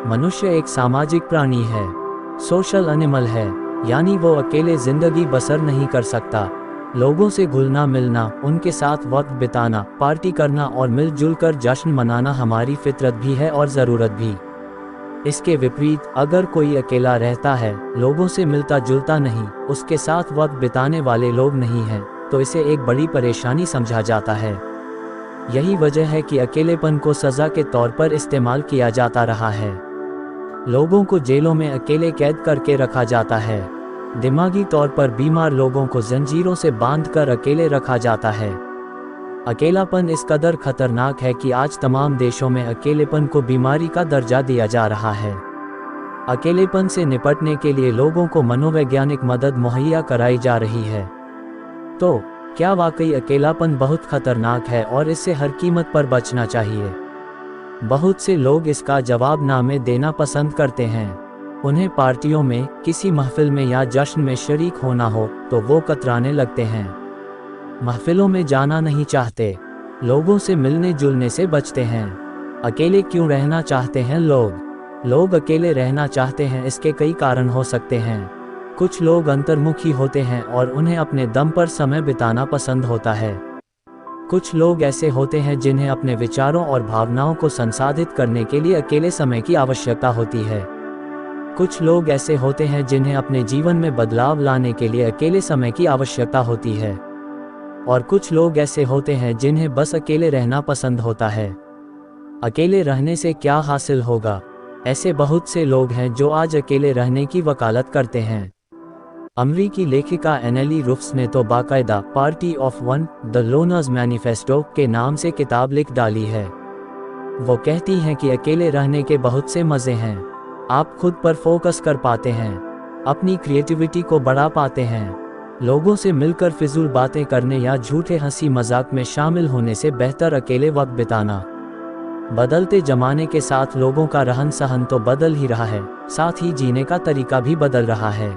मनुष्य एक सामाजिक प्राणी है, सोशल एनिमल है, यानी वो अकेले जिंदगी बसर नहीं कर सकता। लोगों से घुलना मिलना, उनके साथ वक्त बिताना, पार्टी करना और मिलजुल कर जश्न मनाना हमारी फितरत भी है और ज़रूरत भी। इसके विपरीत अगर कोई अकेला रहता है, लोगों से मिलता जुलता नहीं, उसके साथ वक्त बिताने वाले लोग नहीं हैं, तो इसे एक बड़ी परेशानी समझा जाता है। यही वजह है कि अकेलेपन को सज़ा के तौर पर इस्तेमाल किया जाता रहा है। लोगों को जेलों में अकेले कैद करके रखा जाता है। दिमागी तौर पर बीमार लोगों को जंजीरों से बांधकर अकेले रखा जाता है। अकेलापन इस कदर खतरनाक है कि आज तमाम देशों में अकेलेपन को बीमारी का दर्जा दिया जा रहा है। अकेलेपन से निपटने के लिए लोगों को मनोवैज्ञानिक मदद मुहैया कराई जा रही है। तो क्या वाकई अकेलापन बहुत खतरनाक है और इससे हर कीमत पर बचना चाहिए? बहुत से लोग इसका जवाब ना में देना पसंद करते हैं। उन्हें पार्टियों में, किसी महफिल में या जश्न में शरीक होना हो तो वो कतराने लगते हैं। महफिलों में जाना नहीं चाहते, लोगों से मिलने जुलने से बचते हैं। अकेले क्यों रहना चाहते हैं लोग अकेले रहना चाहते हैं, इसके कई कारण हो सकते हैं। कुछ लोग अंतर्मुखी होते हैं और उन्हें अपने दम पर समय बिताना पसंद होता है। कुछ लोग ऐसे होते हैं जिन्हें अपने विचारों और भावनाओं को संसाधित करने के लिए अकेले समय की आवश्यकता होती है। कुछ लोग ऐसे होते हैं जिन्हें अपने जीवन में बदलाव लाने के लिए अकेले समय की आवश्यकता होती है। और कुछ लोग ऐसे होते हैं जिन्हें बस अकेले रहना पसंद होता है। अकेले रहने से क्या हासिल होगा? ऐसे बहुत से लोग हैं जो आज अकेले रहने की वकालत करते हैं। अमरीकी लेखिका एनेली रुफ्स ने तो बाकायदा party of one, the loners manifesto के नाम से किताब लिख डाली है। वो कहती हैं कि अकेले रहने के बहुत से मज़े हैं। आप खुद पर फोकस कर पाते हैं, अपनी क्रिएटिविटी को बढ़ा पाते हैं। लोगों से मिलकर फिजूल बातें करने या झूठे हंसी मजाक में शामिल होने से बेहतर अकेले वक्त बिताना। बदलते जमाने के साथ लोगों का रहन सहन तो बदल ही रहा है, साथ ही जीने का तरीका भी बदल रहा है।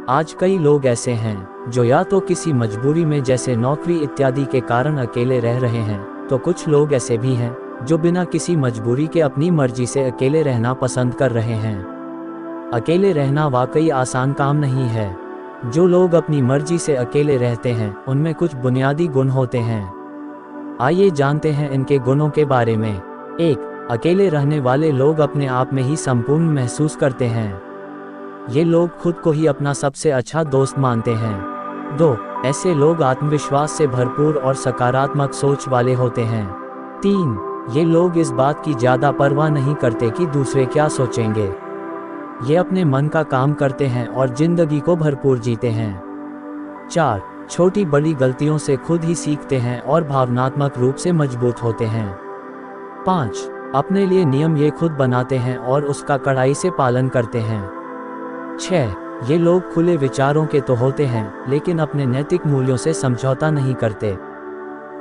आज कई लोग ऐसे हैं जो या तो किसी मजबूरी में, जैसे नौकरी इत्यादि के कारण अकेले रह रहे हैं, तो कुछ लोग ऐसे भी हैं जो बिना किसी मजबूरी के अपनी मर्जी से अकेले रहना पसंद कर रहे हैं। अकेले रहना वाकई आसान काम नहीं है। जो लोग अपनी मर्जी से अकेले रहते हैं उनमें कुछ बुनियादी गुण होते हैं। आइए जानते हैं इनके गुणों के बारे में। 1. अकेले रहने वाले लोग अपने आप में ही संपूर्ण महसूस करते हैं। ये लोग खुद को ही अपना सबसे अच्छा दोस्त मानते हैं। 2. ऐसे लोग आत्मविश्वास से भरपूर और सकारात्मक सोच वाले होते हैं। 3. ये लोग इस बात की ज़्यादा परवाह नहीं करते कि दूसरे क्या सोचेंगे। ये अपने मन का काम करते हैं और जिंदगी को भरपूर जीते हैं। 4. छोटी बड़ी गलतियों से खुद ही सीखते हैं और भावनात्मक रूप से मजबूत होते हैं। 5. अपने लिए नियम ये खुद बनाते हैं और उसका कड़ाई से पालन करते हैं। 6. ये लोग खुले विचारों के तो होते हैं, लेकिन अपने नैतिक मूल्यों से समझौता नहीं करते।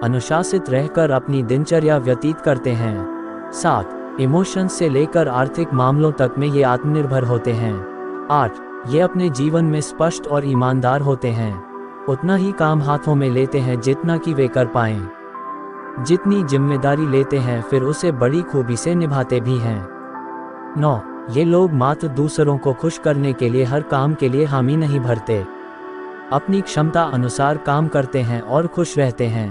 अनुशासित रहकर अपनी दिनचर्या व्यतीत करते हैं। 7. इमोशंस से लेकर आर्थिक मामलों तक में ये आत्मनिर्भर होते हैं। 8. ये अपने जीवन में स्पष्ट और ईमानदार होते हैं। उतना ही काम हाथों में लेते हैं जितना कि वे कर पाएं। जितनी जिम्मेदारी लेते हैं फिर उसे बड़ी खूबी से निभाते भी हैं। 9. ये लोग मात्र दूसरों को खुश करने के लिए हर काम के लिए हामी नहीं भरते। अपनी क्षमता अनुसार काम करते हैं और खुश रहते हैं।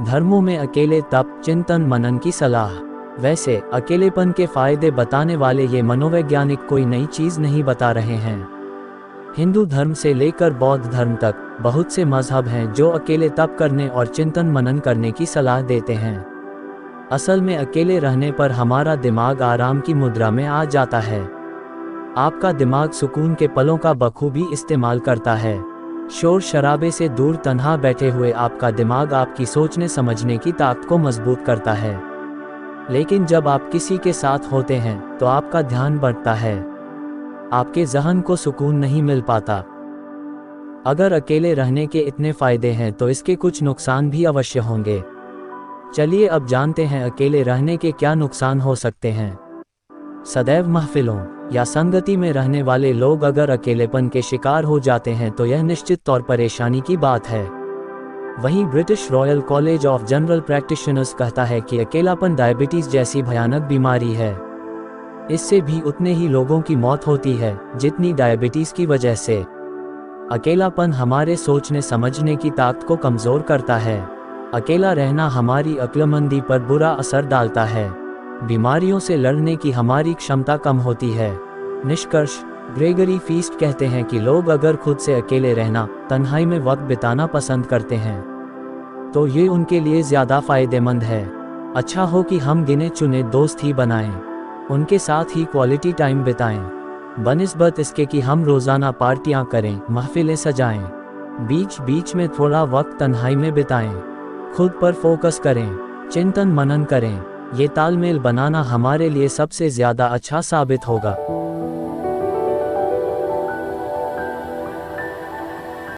धर्मों में अकेले तप, चिंतन, मनन की सलाह। वैसे अकेलेपन के फायदे बताने वाले ये मनोवैज्ञानिक कोई नई चीज नहीं बता रहे हैं। हिंदू धर्म से लेकर बौद्ध धर्म तक बहुत से मजहब हैं जो अकेले तप करने और चिंतन मनन करने की सलाह देते हैं। असल में अकेले रहने पर हमारा दिमाग आराम की मुद्रा में आ जाता है। आपका दिमाग सुकून के पलों का बखूबी इस्तेमाल करता है। शोर शराबे से दूर तन्हा बैठे हुए आपका दिमाग आपकी सोचने समझने की ताकत को मजबूत करता है। लेकिन जब आप किसी के साथ होते हैं तो आपका ध्यान बढ़ता है, आपके ज़हन को सुकून नहीं मिल पाता। अगर अकेले रहने के इतने फायदे हैं तो इसके कुछ नुकसान भी अवश्य होंगे। चलिए अब जानते हैं अकेले रहने के क्या नुकसान हो सकते हैं। सदैव महफिलों या संगति में रहने वाले लोग अगर अकेलेपन के शिकार हो जाते हैं तो यह निश्चित तौर परेशानी की बात है। वहीं British royal college of general practitioners कहता है कि अकेलापन डायबिटीज जैसी भयानक बीमारी है। इससे भी उतने ही लोगों की मौत होती है जितनी डायबिटीज की वजह से। अकेलापन हमारे सोचने समझने की ताकत को कमजोर करता है। अकेला रहना हमारी अक्लमंदी पर बुरा असर डालता है। बीमारियों से लड़ने की हमारी क्षमता कम होती है। निष्कर्ष, ग्रेगरी फीस्ट कहते हैं कि लोग अगर खुद से अकेले रहना, तन्हाई में वक्त बिताना पसंद करते हैं तो ये उनके लिए ज़्यादा फायदेमंद है। अच्छा हो कि हम गिने चुने दोस्त ही बनाएं, उनके साथ ही क्वालिटी टाइम बिताएं, बनिस्बत इसके कि हम रोज़ाना पार्टियां करें, महफिलें सजाएं। बीच बीच में थोड़ा वक्त तन्हाई में बिताएं, खुद पर फोकस करें, चिंतन मनन करें। ये तालमेल बनाना हमारे लिए सबसे ज़्यादा अच्छा साबित होगा।